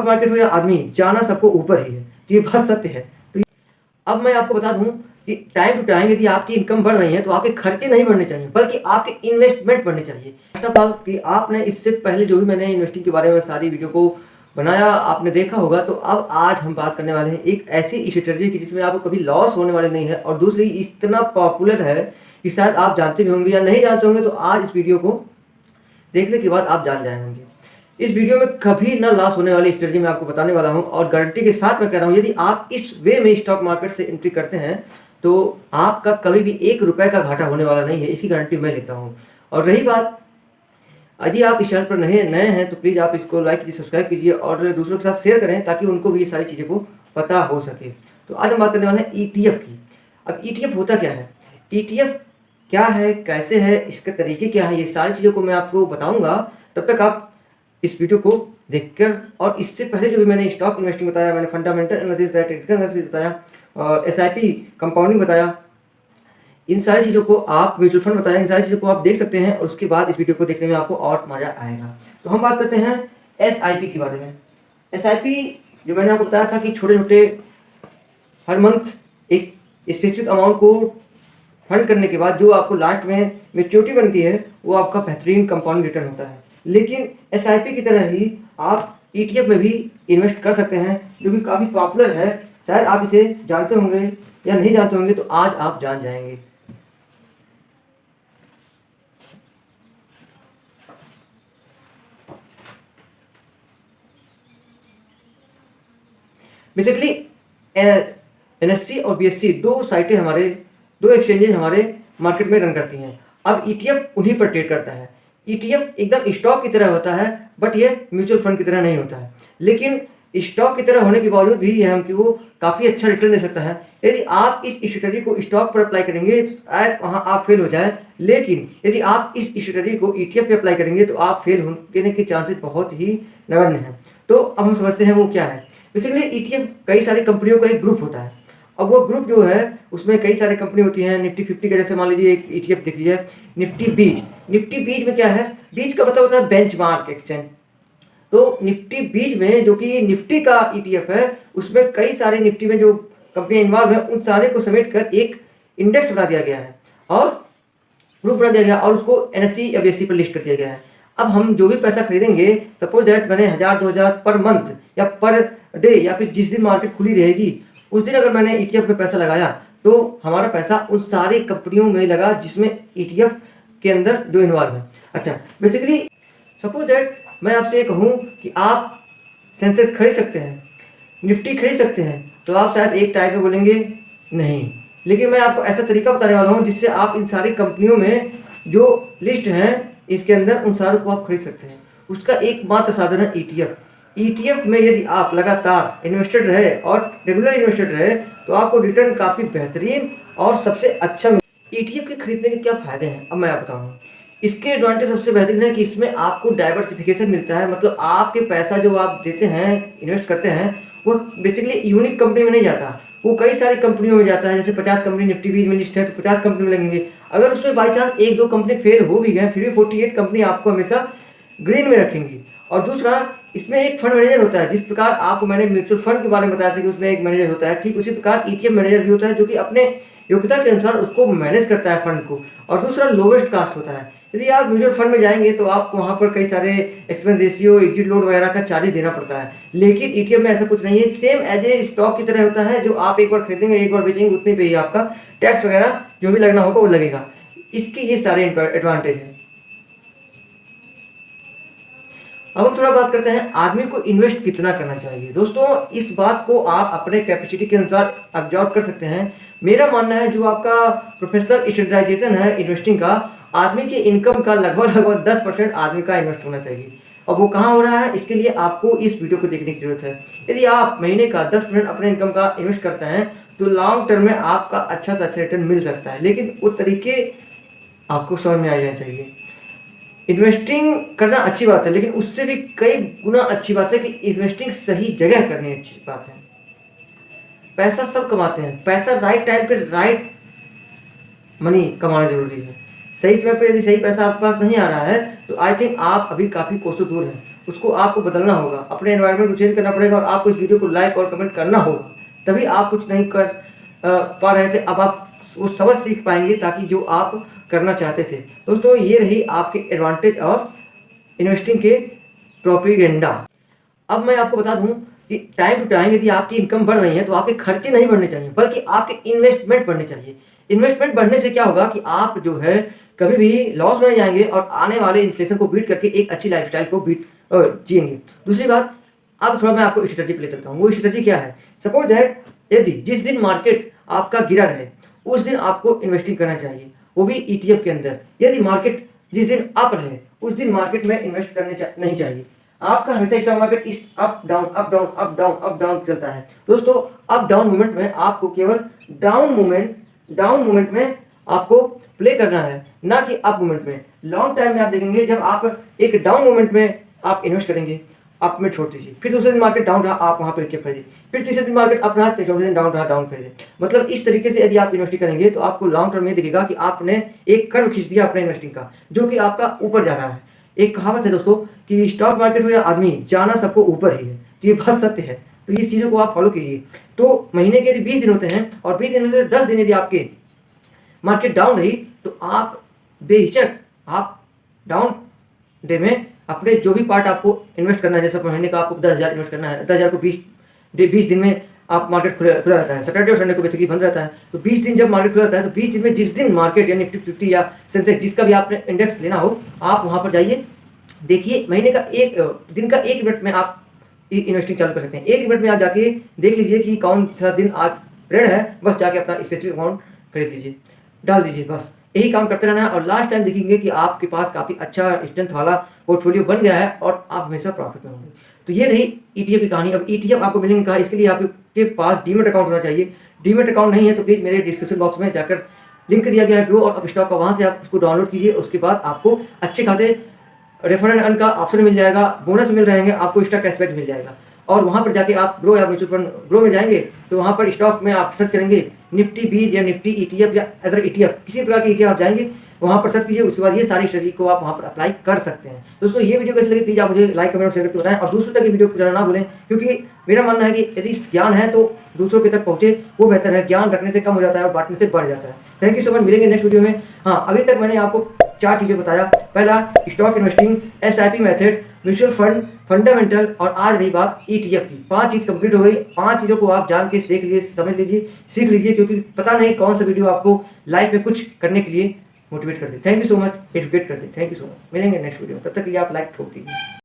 Market हो या आदमी, जाना सबको ऊपर ही है। तो ये बात सत्य है। तो अब मैं आपको बता दूं कि टाइम टू टाइम यदि आपकी इनकम बढ़ रही है तो आपके खर्चे नहीं बढ़ने चाहिए, बल्कि आपके इन्वेस्टमेंट बढ़ने चाहिए। बात कि आपने इससे पहले जो भी मैंने इन्वेस्टिंग के बारे में सारी वीडियो को बनाया आपने देखा होगा। तो अब आज हम बात करने वाले हैं एक ऐसी स्ट्रेटजी की जिसमें आपको कभी लॉस होने वाले नहीं है, और दूसरी इतना पॉपुलर है कि शायद आप जानते भी होंगे या नहीं जानते होंगे। तो आज इस वीडियो को देखने के बाद आप जान जाए होंगे। इस वीडियो में कभी ना लॉस होने वाली स्ट्रेटजी मैं आपको बताने वाला हूं, और गारंटी के साथ मैं कह रहा हूं यदि आप इस वे में स्टॉक मार्केट से एंट्री करते हैं तो आपका कभी भी 1 रुपए का घाटा होने वाला नहीं है, इसकी गारंटी मैं लेता हूं। और रही बात, यदि आप इस चैनल पर नए हैं तो प्लीज़ आप इसको लाइक कीजिए, सब्सक्राइब कीजिए और दूसरों के साथ शेयर करें ताकि उनको भी ये सारी चीज़ें को पता हो सके। तो आज हम बात करने वाले हैं ETF की। अब ETF होता क्या है, ETF क्या है, कैसे है, इसके तरीके क्या है, ये सारी चीज़ों को मैं आपको बताऊंगा। तब तक आप इस वीडियो को देखकर, और इससे पहले जो भी मैंने स्टॉक इन्वेस्टिंग बताया, मैंने फंडामेंटल एनालिसिस बताया, टेक्निकल एनालिसिस बताया और SIP कंपाउंडिंग बताया, इन सारी चीज़ों को आप म्यूचुअल फंड बताया, इन सारी चीज़ों को आप देख सकते हैं और उसके बाद इस वीडियो को देखने में आपको और मज़ा आएगा। तो हम बात करते हैं SIP के बारे में। SIP जो मैंने आपको बताया था कि छोटे छोटे हर मंथ एक स्पेसिफिक अमाउंट को फंड करने के बाद जो आपको लास्ट में मेच्योरिटी बनती है वो आपका बेहतरीन कंपाउंड रिटर्न होता है। लेकिन SIP की तरह ही आप ETF में भी इन्वेस्ट कर सकते हैं, जो कि काफ़ी पॉपुलर है। शायद आप इसे जानते होंगे या नहीं जानते होंगे, तो आज आप जान जाएंगे। बेसिकली NSE और BSE दो साइटें दो एक्सचेंजेस हमारे मार्केट में रन करती हैं। अब ETF उन्हीं पर ट्रेड करता है। ETF एकदम स्टॉक की तरह होता है, बट ये म्यूचुअल फंड की तरह नहीं होता है। लेकिन स्टॉक की तरह होने के बावजूद भी यह हमको वो काफ़ी अच्छा रिटर्न दे सकता है। यदि आप इस स्ट्रेटजी को स्टॉक पर अप्लाई करेंगे तो शायद वहाँ आप फेल हो जाए, लेकिन यदि आप इस स्ट्रेटजी को ETF पे अप्लाई करेंगे तो आप फेल होने के चांसेस बहुत ही नगण्य हैं। तो अब हम समझते हैं वो क्या है। बेसिकली ETF कई सारी कंपनियों का एक ग्रुप होता है। अब वो ग्रुप जो है उसमें कई सारी कंपनी होती हैं। निफ्टी 50 का जैसे मान लीजिए एक ETF दिख रही है, निफ्टी बीज। निफ्टी बीज में क्या है, बीज का मतलब होता है बेंचमार्क एक्सचेंज। तो निफ्टी बीज में जो कि निफ्टी का ETF है, उसमें कई सारे निफ्टी में जो कंपनियां इन्वॉल्व है उन सारे को समेट कर एक इंडेक्स बना दिया गया है और ग्रुप बना दिया गया और उसको NSE या BSE पर लिस्ट कर दिया गया है। अब हम जो भी पैसा खरीदेंगे, सपोज दैट मैंने 1000-2000 पर मंथ या पर डे या फिर जिस दिन मार्केट खुली रहेगी उस दिन अगर मैंने ETF में पैसा लगाया तो हमारा पैसा उन सारी कंपनियों में लगा जिसमें ETF के अंदर जो इन्वॉल्व है। अच्छा, बेसिकली सपोज दैट मैं आपसे कहूँ कि आप सेंसेक्स खरीद सकते हैं, निफ्टी खरीद सकते हैं, तो आप शायद एक टाइम में बोलेंगे नहीं। लेकिन मैं आपको ऐसा तरीका बताने वाला हूँ जिससे आप इन सारी कंपनियों में जो लिस्ट हैं इसके अंदर उन सारों को आप खरीद सकते हैं। उसका एकमात्र साधन है ETF। ETF में यदि आप लगातार इन्वेस्टेड रहे और रेगुलर इन्वेस्टेड रहे तो आपको रिटर्न काफ़ी बेहतरीन और सबसे अच्छा। ETF के खरीदने के क्या फ़ायदे हैं, अब मैं आपको बताऊँ। इसके एडवांटेज सबसे बेहतरीन है कि इसमें आपको डाइवर्सिफिकेशन मिलता है। मतलब आपके पैसा जो आप देते हैं, इन्वेस्ट करते हैं, वो बेसिकली यूनिक कंपनी में नहीं जाता, वो कई सारी कंपनियों में जाता है। जैसे 50 कंपनी निफ्टी बीज में लिस्ट है तो 50 कंपनी में लगेंगे। अगर उसमें बाई चांस 1-2 कंपनी फेल हो भी गए फिर भी 48 कंपनी आपको हमेशा ग्रीन में रखेंगी। और दूसरा, इसमें एक फंड मैनेजर होता है। जिस प्रकार आपको मैंने म्यूचुअल फंड के बारे में बताया था कि उसमें एक मैनेजर होता है, ठीक उसी प्रकार ETF मैनेजर भी होता है जो कि अपने योग्यता के अनुसार उसको मैनेज करता है फंड को। और दूसरा, लोवेस्ट कास्ट होता है। यदि आप म्यूचुअल फंड में जाएंगे तो आपको वहाँ पर कई सारे एक्सपेंस रेशियो, एग्जिट लोड वगैरह का चार्जेस देना पड़ता है। लेकिन ETF में ऐसा कुछ नहीं है, सेम एज ए स्टॉक की तरह होता है। जो आप एक बार खरीदेंगे, एक बार बेचेंगे, उतने पे ही आपका टैक्स वगैरह जो भी लगना होगा वो लगेगा। इसके ये सारे एडवांटेज हैं। अब हम थोड़ा बात करते हैं आदमी को इन्वेस्ट कितना करना चाहिए। दोस्तों, इस बात को आप अपने कैपेसिटी के अनुसार ऑब्जर्व कर सकते हैं। मेरा मानना है जो आपका प्रोफेशनल स्टैंडर्डाइजेशन है इन्वेस्टिंग का, आदमी की इनकम का लगभग 10% आदमी का इन्वेस्ट होना चाहिए। और वो कहाँ हो रहा है, इसके लिए आपको इस वीडियो को देखने की जरूरत है। यदि आप महीने का 10% अपने इनकम का इन्वेस्ट करते हैं तो लॉन्ग टर्म में आपका अच्छा से अच्छा रिटर्न मिल सकता है। लेकिन वो तरीके आपको समझ में आ जाने चाहिए। इन्वेस्टिंग करना अच्छी बात है, लेकिन उससे भी कई गुना अच्छी बात है कि इन्वेस्टिंग सही जगह करनी अच्छी बात है। पैसा सब कमाते हैं, पैसा राइट टाइम पे राइट मनी कमाना जरूरी है। सही समय पे यदि सही पैसा आपके पास नहीं आ रहा है तो आई थिंक आप अभी काफ़ी कोसों दूर हैं। उसको आपको बदलना होगा, अपने एनवायरनमेंट को चेंज करना पड़ेगा और आपको इस वीडियो को लाइक और कमेंट करना होगा, तभी आप कुछ नहीं कर पा रहे थे, अब आप वो समझ सीख पाएंगे ताकि जो आप करना चाहते थे। दोस्तों ये रही आपके एडवांटेज और इन्वेस्टिंग के प्रोपेगेंडा। अब मैं आपको बता दूं कि टाइम टू टाइम यदि आपकी इनकम बढ़ रही है तो आपके खर्चे नहीं बढ़ने चाहिए, बल्कि आपके इन्वेस्टमेंट बढ़ने चाहिए। इन्वेस्टमेंट बढ़ने से क्या होगा कि आप जो है कभी भी लॉस में नहीं जाएंगे और आने वाले इन्फ्लेशन को बीट करके एक अच्छी लाइफस्टाइल को जिएंगे। दूसरी बात, अब थोड़ा मैं आपको स्ट्रेटजी पे ले चलता हूँ। वो स्ट्रेटजी क्या है? सपोज दैट यदि जिस दिन मार्केट आपका गिरा रहे उस दिन आपको इन्वेस्टिंग करना चाहिए, वो भी ईटीएफ के अंदर। यदि मार्केट जिस दिन अप रहे उस दिन मार्केट में इन्वेस्ट करने नहीं चाहिए। आपका हमेशा स्टॉक मार्केट इस up down up down up down up down चलता है। दोस्तों अप डाउन मूवमेंट में आपको केवल डाउन मूवमेंट में आपको प्ले करना है, ना कि अप मूवमेंट में। लॉन्ग टाइम में आप देखेंगे जब आप एक डाउन मूवमेंट में आप इन्वेस्ट करेंगे, अप में छोड़ दीजिए, फिर दूसरे दिन मार्केट डाउन रहा आप वहां पर ईटीएफ खरीदिए, फिर तीसरे दिन मार्केट अप रहा, चौथे दिन डाउन रहा डाउन खरीदिए। मतलब इस तरीके से यदि आप इन्वेस्टिंग करेंगे तो आपको लॉन्ग टर्म में दिखेगा कि आपने एक कर्व खींच दिया अपने इन्वेस्टिंग का, जो कि आपका ऊपर जा रहा है। एक कहावत है दोस्तों कि स्टॉक मार्केट हो या आदमी, जाना सबको ऊपर ही है। तो ये बात सत्य है, तो इस चीज़ों को आप फॉलो कीजिए। तो महीने के यदि 20 दिन होते हैं और 20 दिन में से 10 दिन यदि आपके मार्केट डाउन रही तो आप बेहिचक आप डाउन डे में अपने जो भी पार्ट आपको इन्वेस्ट करना है, जैसे महीने का आपको 10,000 इन्वेस्ट करना है, 10,000 को 20 दिन में आप मार्केट खुला रहता है, सैटरडे और संडे को बेसिकली बंद रहता है। तो 20 दिन जब मार्केट खुला रहता है तो 20 दिन में जिस दिन मार्केट या निफ्टी 50 या सेंसेक्स जिसका भी आपने इंडेक्स लेना हो, आप वहाँ पर जाइए, देखिए महीने का एक दिन का 1 मिनट में आप इन्वेस्टिंग चालू कर सकते हैं। 1 मिनट में आप जाके देख लीजिए कि कौन सा दिन आज रेड है, बस जाके अपना स्पेसिफिक अमाउंट खरीद लीजिए, डाल दीजिए, बस यही काम करते रहना है। और लास्ट टाइम देखेंगे कि आपके पास काफ़ी अच्छा स्ट्रेंथ वाला पोर्टफोलियो बन गया है और आप हमेशा प्रॉफिट में होंगे। तो ये रही ईटीएफ की कहानी। अब ईटीएफ आपको मिलेंगे कहाँ? इसके लिए आपके पास डीमेट अकाउंट होना चाहिए। डीमेट अकाउंट नहीं है तो प्लीज़ मेरे डिस्क्रिप्शन बॉक्स में जाकर लिंक दिया गया है ग्रो और अप स्टॉक का, वहाँ से आप उसको डाउनलोड कीजिए। उसके बाद आपको अच्छे खासे रेफर एंड अर्न का ऑप्शन मिल जाएगा, बोनस मिल रहेंगे, आपको एक्स्ट्रा कैशबैक मिल जाएगा। और वहाँ पर जाके आप ग्रो या म्यूचुअल फंड ग्रो में जाएंगे तो वहाँ पर स्टॉक में आप सर्च करेंगे निफ्टी 20 या निफ्टी ईटीएफ या अदर ईटीएफ, किसी प्रकार के ईटीएफ आप जाएंगे वहाँ पर सर्च कीजिए। उसके बाद ये सारी स्ट्रेटजी को आप वहाँ पर अप्लाई कर सकते हैं। दोस्तों ये वीडियो कैसे लगी प्लीज़ आप मुझे लाइक कमेंट और शेयर करके बताएं और दूसरों तक ये वीडियो पहुँचाना ना भूलें, क्योंकि मेरा मानना है कि यदि ज्ञान है तो दूसरों के तक पहुँचे वो बेहतर है। ज्ञान रखने से कम हो जाता है और बांटने से बढ़ जाता है। थैंक यू सो मच, मिलेंगे नेक्स्ट वीडियो में। हाँ, अभी तक मैंने आपको 4 चीज़ें बताया। पहला stock investing, SIP method, mutual fund, fundamental और आज रही बात ईटीएफ की। 5 चीज़ कंप्लीट हो गई। 5 चीज़ों को आप जान के देख लीजिए, समझ लीजिए, सीख लीजिए, क्योंकि पता नहीं कौन सा वीडियो आपको लाइफ में कुछ करने के लिए मोटिवेट कर दे। Thank you so much, educate कर दे। थैंक यू सो मच, मिलेंगे नेक्स्ट वीडियो में। तब तक के लिए आप लाइक ठोक दीजिए।